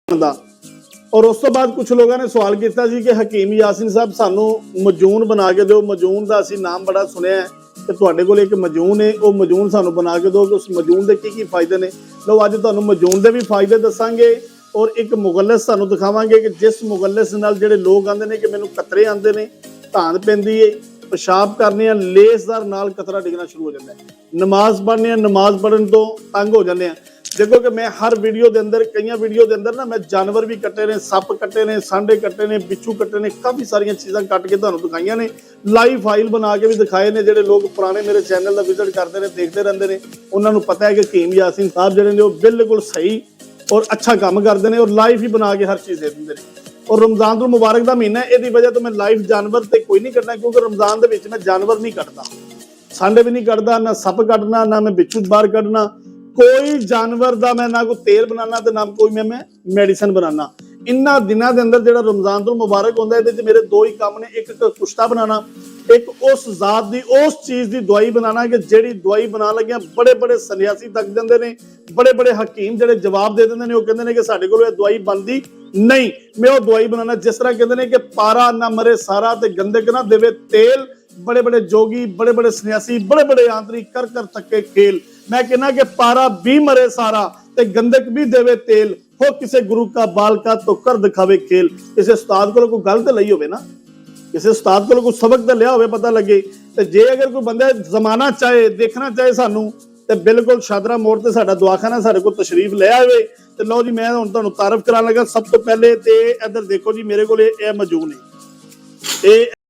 ਦਾ। और उस तो बाद कुछ लोगों ने सवाल किया जी कि हकीम यासीन साहब सानू मजून बना के दो। मजून का असीं नाम बड़ा सुनिया है कि तुहाडे कोल एक मजून है, वो मजून सानू बना के दो कि उस मजून के की फायदे ने। लो अज तुहानू मजून के भी फायदे दसांगे और एक मुगलस सानू दिखावांगे कि जिस मुगलस नाल जिहड़े लोग आंदे ने कि मैनू कतरे आंदे ने, धान पैंदी है, पेशाब करने लेसदार नाल कतरा डिगना शुरू हो जाता है, नमाज पढ़ने नमाज पढ़न तो तंग हो जाते हैं। देखो कि मैं हर वीडियो के अंदर कई वीडियो के अंदर ना मैं जानवर भी कट्टे ने, सप कट्टे ने, सांडे कट्टे ने, बिच्छू कट्टे ने, काफ़ी सारिया चीज़ां कट के तुहानू दिखाई ने, लाइव फाइल बना के भी दिखाए ने। जिहड़े लोग पुराने मेरे चैनल का विजिट करते हैं, देखते रहते हैं, उन्होंने पता है कि हकीम यासीन साहब जिहड़े ने बिल्कुल सही और अच्छा काम करते हैं और लाइव ही बना के हर चीज़ दे देंगे। और रमजान तो मुबारक का महीना है, इहदी वजह तो मैं लाइव जानवर तो कोई नहीं कटना, क्योंकि रमजान के विच मैं जानवर नहीं कटता, सांडे भी नहीं कटता, ना सप कटना, ना मैं बिच्छू बाहर कटना, कोई जानवर का मैं ना कोई तेल बनाना तो ना कोई मैं मेडिसिन बनाना। इन्हां दिनों के अंदर जो रमजान तो मुबारक होंदा है, मेरे दो ही काम ने, एक कुश्ता बनाना, एक उस जात की उस चीज़ की दवाई बनाना कि जिहड़ी दवाई बना लगिया बड़े बड़े सन्यासी तक जाते हैं, बड़े बड़े हकीम जिहड़े जवाब दे देंगे, वो कहते हैं कि साडे कोल दवाई बनती नहीं। मैं वो दवाई बनाना जिस तरह कहते हैं कि पारा ना मरे सारा ते गंदक ना देवे तेल। बड़े बड़े जोगी, बड़े बड़े सन्यासी, बड़े बड़े आंतरिक कर कर थके खेल। मैं कहना कि पारा भी मरे सारा ते गंदक भी देवे तेल, हो किसी गुरु का बाल का तो कर दिखावे खेल। किसी उस्ताद को कोई गल तो लई होवे ना, किसी उस्ताद को कोई सबक तो लिया होवे, पता लगे। तो जे अगर कोई बंदा जमाना चाहे, देखना चाहे सानू, तो बिल्कुल शादरा मोड़ ते साडा दवाखाना, साडे कोल तशरीफ ले आवे। तो लो जी मैं हुण तुहानू तारफ कराने लगा। सब तो पहले ते इधर देखो जी, मेरे कोल ये मजून है,